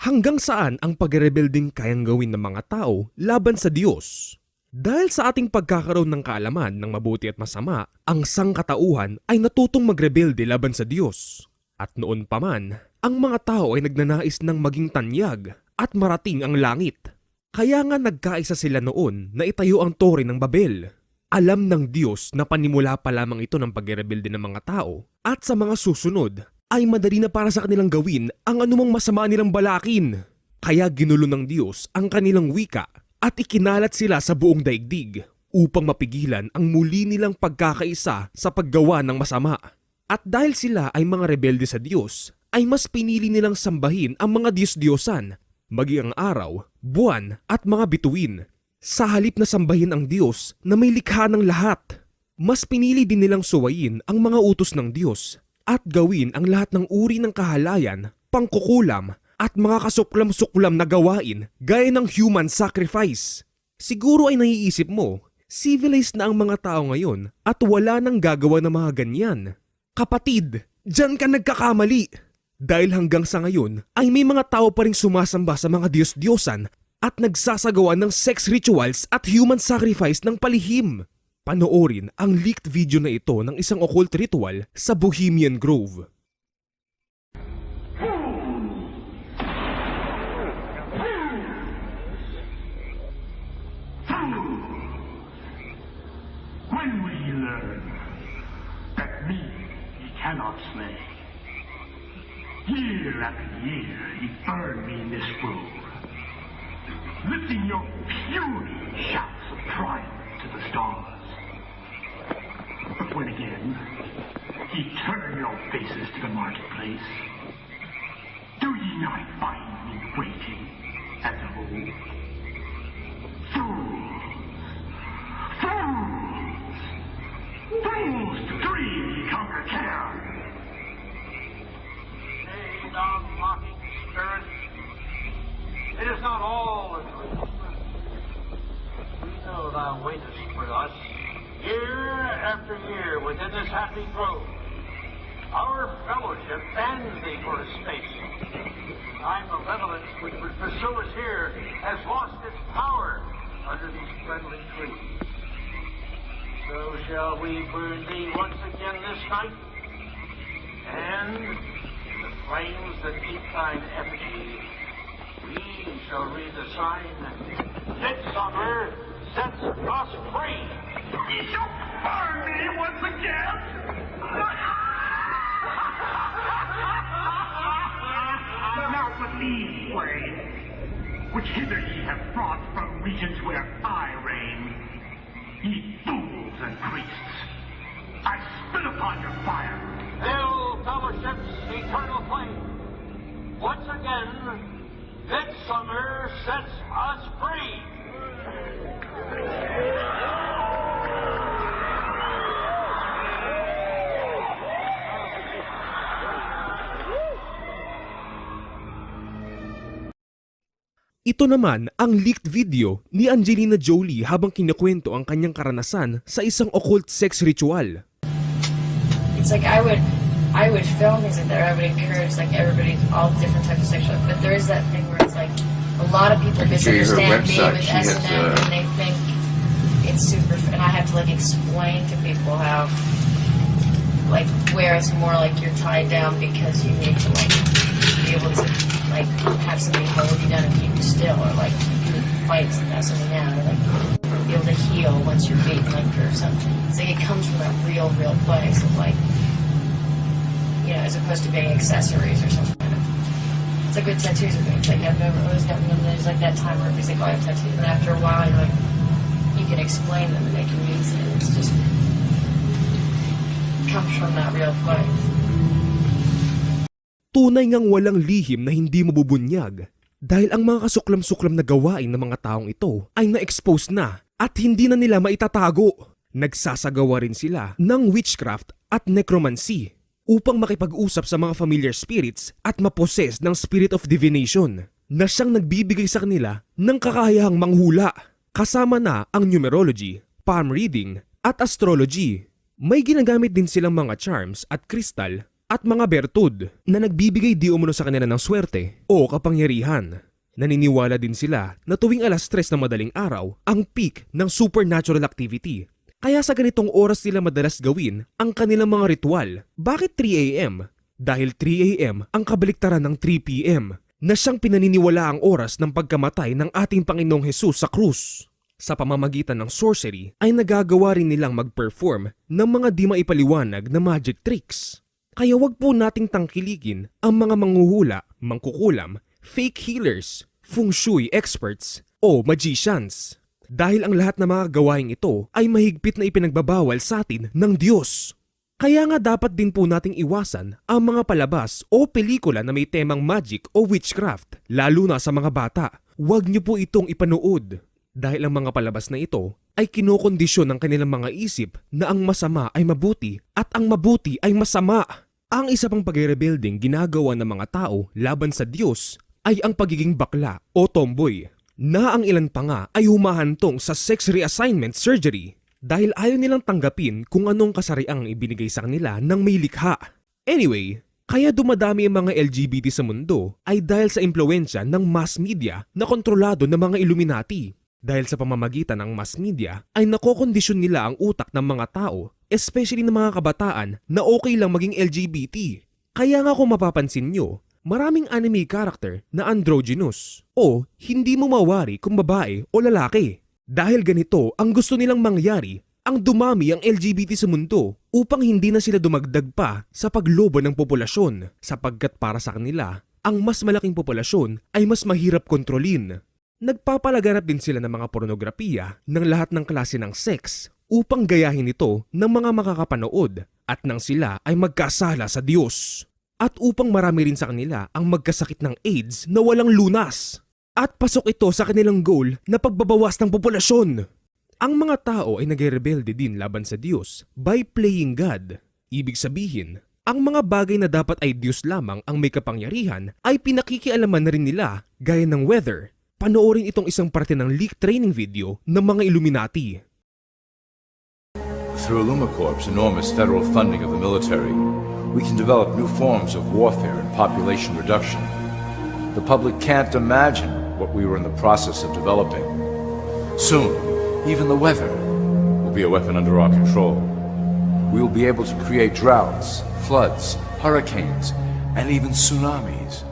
Hanggang saan ang pagrebelding kayang gawin ng mga tao laban sa Diyos? Dahil sa ating pagkakaroon ng kaalaman ng mabuti at masama, ang sangkatauhan ay natutong magrebelde laban sa Diyos. At noon pa man, ang mga tao ay nagnanais ng maging tanyag at marating ang langit. Kaya nga nagkaisa sila noon na itayo ang Tore ng Babel. Alam ng Diyos na panimula pa lamang ito ng pagrebelde ng mga tao at sa mga susunod ay madali na para sa kanilang gawin ang anumang masama nilang balakin. Kaya ginulo ng Diyos ang kanilang wika at ikinalat sila sa buong daigdig upang mapigilan ang muli nilang pagkakaisa sa paggawa ng masama. At dahil sila ay mga rebelde sa Diyos, ay mas pinili nilang sambahin ang mga Diyos-Diyosan, maging ang araw, buwan at mga bituin. Sa halip na sambahin ang Diyos na may likha ng lahat, mas pinili din nilang suwayin ang mga utos ng Diyos at gawin ang lahat ng uri ng kahalayan, pangkukulam at mga kasuklam-suklam na gawain gaya ng human sacrifice. Siguro ay naiisip mo, civilized na ang mga tao ngayon at wala nang gagawa ng mga ganyan. Kapatid, dyan ka nagkakamali. Dahil hanggang sa ngayon ay may mga tao pa ring sumasamba sa mga Diyos-Diyosan at nagsasagawa ng sex rituals at human sacrifice ng palihim. Panoorin ang leaked video na ito ng isang occult ritual sa Bohemian Grove. When will ye learn that me ye cannot slay? Year after year ye burn me in this grove, lifting your puny shouts of triumph to the stars. But when again ye turn your faces to the marketplace, do ye not find me waiting as of old? Fools! Fools! Fools to dream ye conquer care! Nay, thou mocking spirit, it is not all a dream. We know thou waitest for us, year after year within this happy grove. Our fellowship bans thee for a space. Thy malevolence which would pursue us here has lost its power under these friendly trees. So shall we burn thee once again this night, and in the flames that eat thine effigy, we shall read the sign, Midsummer sets us free. Ye shall burn me once again! Not with these flames, which hither ye have brought from regions where I reign. Ye fools and priests, I spit upon your fire. Hail fellowship's eternal flame. Once again, Midsummer sets us free. Ito naman ang leaked video ni Angelina Jolie habang kinikwento ang kanyang karanasan sa isang occult sex ritual. It's like I would film things like that. I would encourage like everybody, all different types of sexual. But there is that thing where it's like a lot of people misunderstand me with S&M and they think it's super. And I have to like explain to people how, like, where it's more like you're tied down because you need to like be able to like have somebody hold you down and keep you still, or like you need to fight and have something down, or like be able to heal once you're beaten, like or something. It's like it comes from that real place of like, you know, as opposed to being accessories or something. It's like with tattoos or things. Like I've always gotten them. There's like that time where everybody's like, "Oh, I have tattoos," and after a while, you're like, you can explain them and they can mean it. It's just it comes from that real place. Tunay ngang walang lihim na hindi mabubunyag dahil ang mga kasuklam-suklam na gawain ng mga taong ito ay na-expose na at hindi na nila maitatago. Nagsasagawa rin sila ng witchcraft at necromancy upang makipag-usap sa mga familiar spirits at maposes ng spirit of divination na siyang nagbibigay sa kanila ng kakayahang manghula. Kasama na ang numerology, palm reading at astrology. May ginagamit din silang mga charms at kristal at mga bertud na nagbibigay di umano sa kanila ng swerte o kapangyarihan. Naniniwala din sila na tuwing alas 3 ng madaling araw ang peak ng supernatural activity. Kaya sa ganitong oras nila madalas gawin ang kanilang mga ritual. Bakit 3 a.m.? Dahil 3 a.m. ang kabaliktaran ng 3 p.m. na siyang pinaniniwala ang oras ng pagkamatay ng ating Panginoong Hesus sa krus. Sa pamamagitan ng sorcery ay nagagawa rin nilang mag-perform ng mga di maipaliwanag na magic tricks. Kaya wag po nating tangkilikin ang mga manghuhula, mangkukulam, fake healers, feng shui experts o magicians. Dahil ang lahat ng mga gawaing ito ay mahigpit na ipinagbabawal sa atin ng Diyos. Kaya nga dapat din po nating iwasan ang mga palabas o pelikula na may temang magic o witchcraft, lalo na sa mga bata. Huwag niyo po itong ipanood. Dahil ang mga palabas na ito ay kinokondisyon ng kanilang mga isip na ang masama ay mabuti at ang mabuti ay masama. Ang isa pang pag-rebuilding ginagawa ng mga tao laban sa Diyos ay ang pagiging bakla o tomboy, na ang ilan pa nga ay humahantong sa sex reassignment surgery dahil ayaw nilang tanggapin kung anong kasariang ibinigay sa kanila ng may likha. Anyway, kaya dumadami ang mga LGBT sa mundo ay dahil sa impluwensya ng mass media na kontrolado ng mga Illuminati. Dahil sa pamamagitan ng mass media ay nakokondisyon nila ang utak ng mga tao, especially ng mga kabataan na okay lang maging LGBT. Kaya nga kung mapapansin nyo, maraming anime character na androgynous o hindi mo mawari kung babae o lalaki. Dahil ganito ang gusto nilang mangyari, ang dumami ang LGBT sa mundo upang hindi na sila dumagdag pa sa paglobo ng populasyon sapagkat para sa kanila, ang mas malaking populasyon ay mas mahirap kontrolin. Nagpapalaganap din sila ng mga pornografiya ng lahat ng klase ng sex upang gayahin ito ng mga makakapanood at nang sila ay magkasala sa Diyos. At upang marami rin sa kanila ang magkasakit ng AIDS na walang lunas. At pasok ito sa kanilang goal na pagbabawas ng populasyon. Ang mga tao ay nagrebelde din laban sa Diyos by playing God. Ibig sabihin, ang mga bagay na dapat ay Diyos lamang ang may kapangyarihan ay pinakikialaman na rin nila gaya ng weather. Panoorin itong isang parte ng leak training video ng mga Illuminati. Through Lumacorp's enormous federal funding of the military, we can develop new forms of warfare and population reduction. The public can't imagine what we were in the process of developing. Soon, even the weather will be a weapon under our control. We will be able to create droughts, floods, hurricanes, and even tsunamis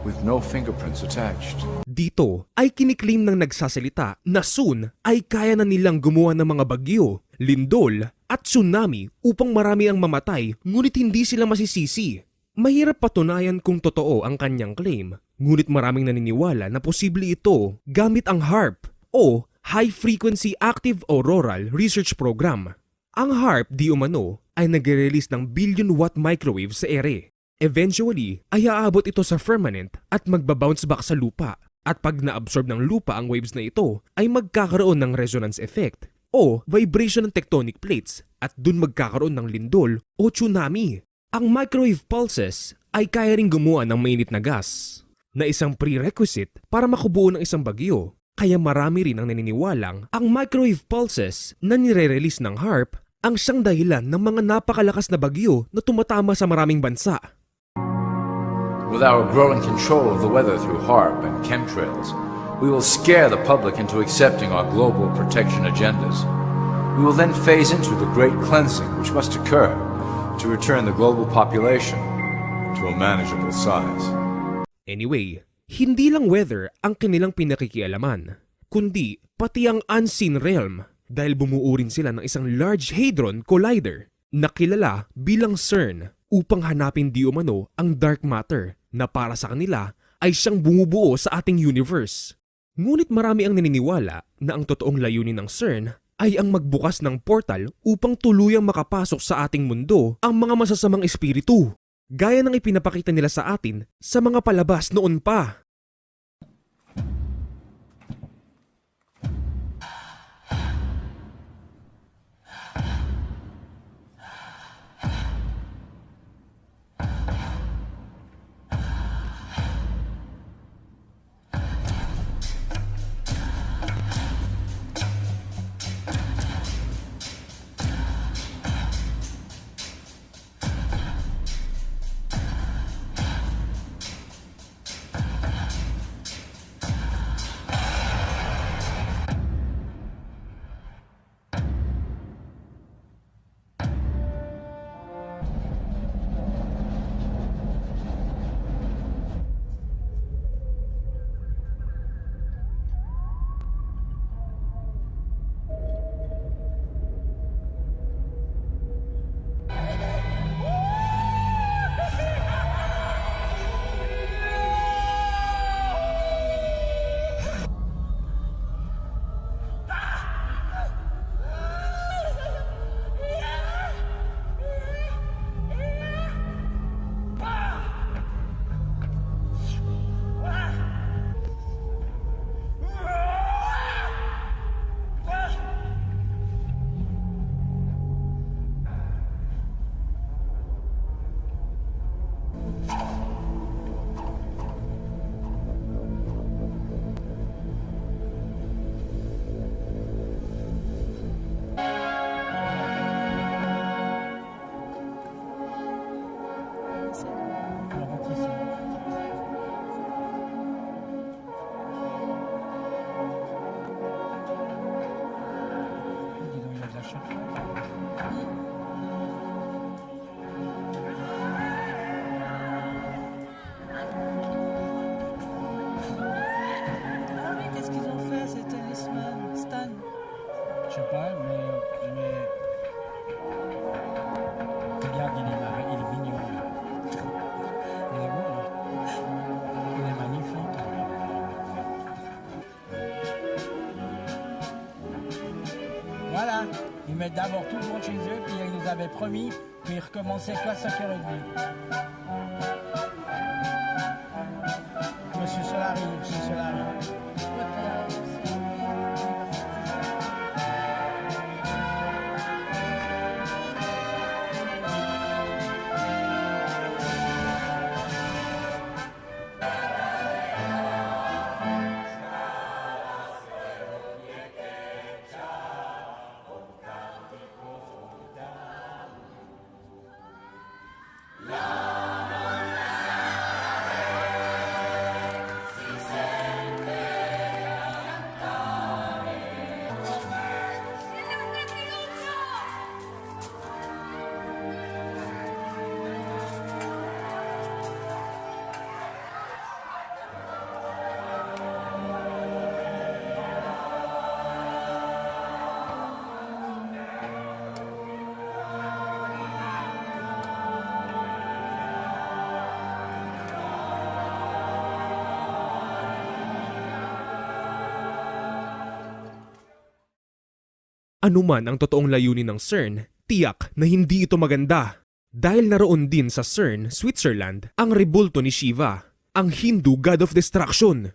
with no fingerprints attached. Dito ay kiniklaim ng nagsasalita na soon ay kaya na nilang gumawa ng mga bagyo, lindol at tsunami upang marami ang mamatay ngunit hindi sila masisisi. Mahirap patunayan kung totoo ang kanyang claim, ngunit maraming naniniwala na posible ito gamit ang HAARP o High Frequency Active Auroral Research Program. Ang HAARP di umano ay nagre-release ng billion-watt microwave sa ere. Eventually ay aabot ito sa firmament at magbabounce back sa lupa. At pag na-absorb ng lupa ang waves na ito ay magkakaroon ng resonance effect o vibration ng tectonic plates at dun magkakaroon ng lindol o tsunami. Ang microwave pulses ay kaya ring gumawa ng mainit na gas na isang prerequisite para makubuo ng isang bagyo. Kaya marami rin ang naniniwalang ang microwave pulses na nire-release ng HAARP ang siyang dahilan ng mga napakalakas na bagyo na tumatama sa maraming bansa. With our growing control of the weather through HAARP and chemtrails, we will scare the public into accepting our global protection agendas. We will then phase into the great cleansing which must occur to return the global population to a manageable size. Anyway, hindi lang weather ang kanilang pinakikialaman, kundi pati ang unseen realm dahil bumuo rin sila ng isang Large Hadron Collider na kilala bilang CERN upang hanapin di umano ang dark matter na para sa kanila ay siyang bumubuo sa ating universe. Ngunit marami ang naniniwala na ang totoong layunin ng CERN ay ang magbukas ng portal upang tuluyang makapasok sa ating mundo ang mga masasamang espiritu, gaya ng ipinapakita nila sa atin sa mga palabas noon pa. mettent d'abord tout le monde chez eux, puis ils nous avaient promis qu'ils recommençaient qu'à 5h30. Monsieur Solari, Monsieur Solari. Anuman ang totoong layunin ng CERN, tiyak na hindi ito maganda. Dahil naroon din sa CERN, Switzerland, ang rebulto ni Shiva, ang Hindu God of Destruction.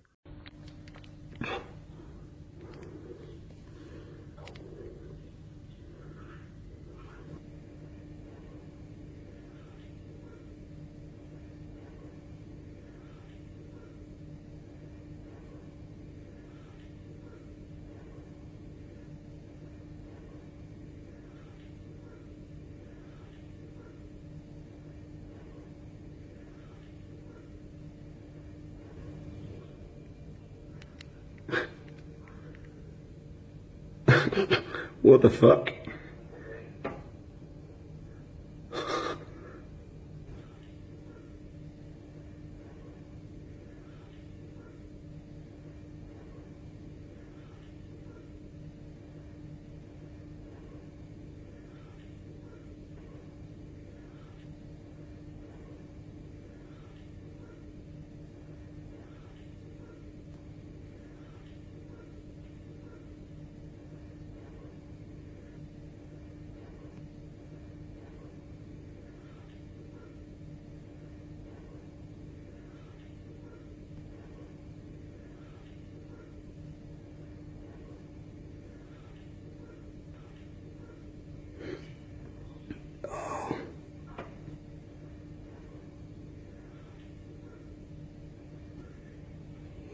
What the fuck?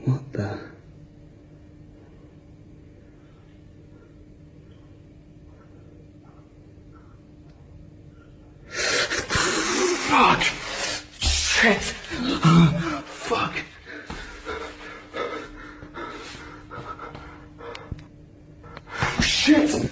What the? Fuck! Shit! Fuck! Shit!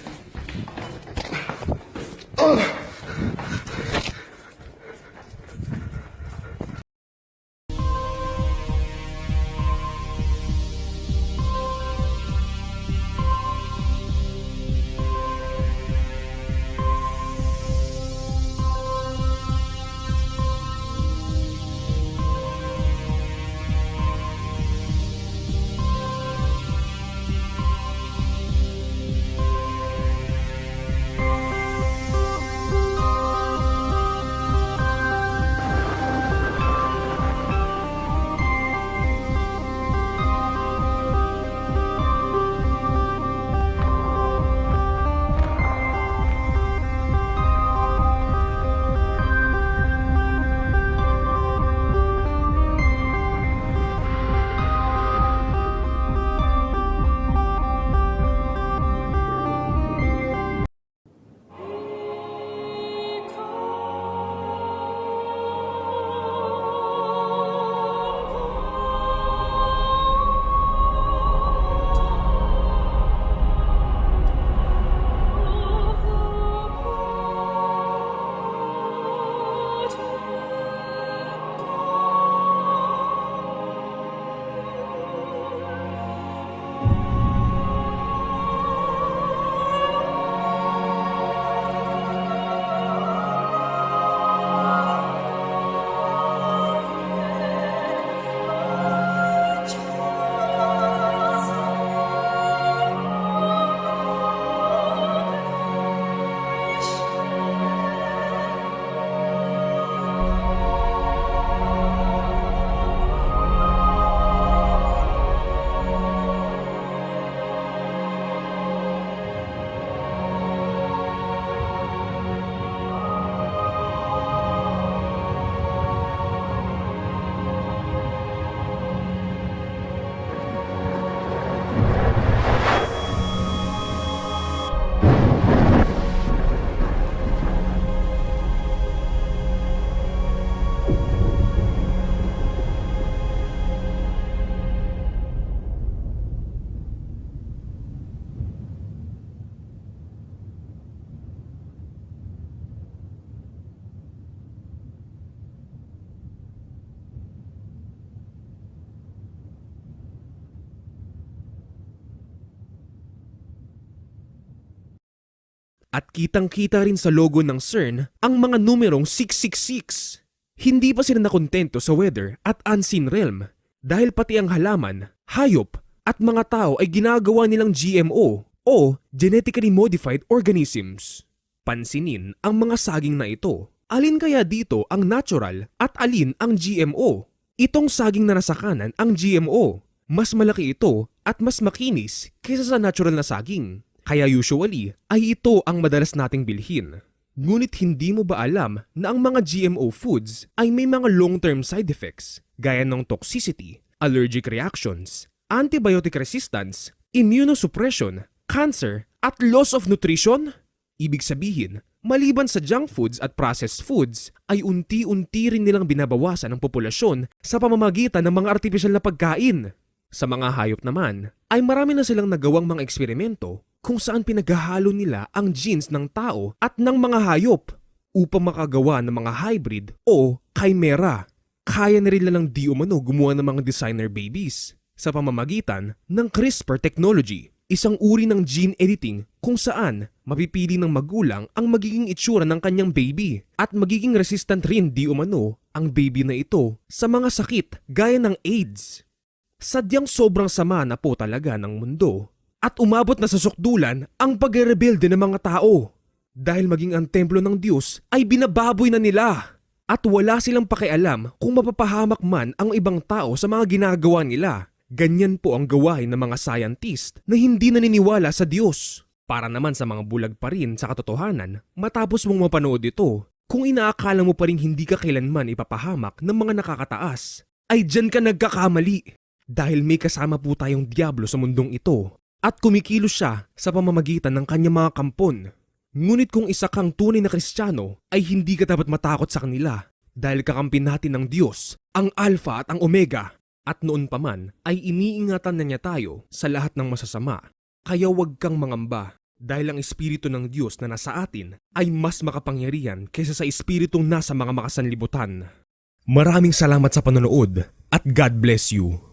At kitang-kita rin sa logo ng CERN ang mga numerong 666. Hindi pa sila nakontento sa weather at unseen realm dahil pati ang halaman, hayop at mga tao ay ginagawa nilang GMO o genetically modified organisms. Pansinin ang mga saging na ito. Alin kaya dito ang natural at alin ang GMO? Itong saging na nasa kanan ang GMO. Mas malaki ito at mas makinis kaysa sa natural na saging. Kaya usually ay ito ang madalas nating bilhin. Ngunit hindi mo ba alam na ang mga GMO foods ay may mga long-term side effects gaya ng toxicity, allergic reactions, antibiotic resistance, immunosuppression, cancer, at loss of nutrition? Ibig sabihin, maliban sa junk foods at processed foods, ay unti-unti rin nilang binabawasan ang populasyon sa pamamagitan ng mga artipisyal na pagkain. Sa mga hayop naman, ay marami na silang nagawang mga eksperimento kung saan pinaghahalo nila ang genes ng tao at ng mga hayop upang makagawa ng mga hybrid o chimera. Kaya na rin lang di umano gumawa ng mga designer babies sa pamamagitan ng CRISPR technology, isang uri ng gene editing kung saan mapipili ng magulang ang magiging itsura ng kanyang baby at magiging resistant rin di umano ang baby na ito sa mga sakit gaya ng AIDS. Sadyang sobrang sama na po talaga ng mundo at umabot na sa sukdulan ang pagre-rebelde ng mga tao dahil maging ang templo ng Diyos ay binababoy na nila at wala silang pakialam kung mapapahamak man ang ibang tao sa mga ginagawa nila. Ganyan po ang gawain ng mga scientist na hindi naniniwala sa Diyos. Para naman sa mga bulag pa rin sa katotohanan, matapos mong mapanood ito, kung inaakala mo pa rin hindi ka kailanman ipapahamak ng mga nakakataas, ay dyan ka nagkakamali. Dahil may kasama po tayong diablo sa mundong ito at kumikilos siya sa pamamagitan ng kanyang mga kampon. Ngunit kung isa kang tunay na Kristiyano ay hindi ka dapat matakot sa kanila dahil kakampi natin ng Diyos, ang Alpha at ang Omega. At noon pa man ay iniingatan na niya tayo sa lahat ng masasama. Kaya huwag kang mangamba dahil ang Espiritu ng Diyos na nasa atin ay mas makapangyarihan kaysa sa Espiritong nasa mga makasanlibutan. Maraming salamat sa panonood at God bless you.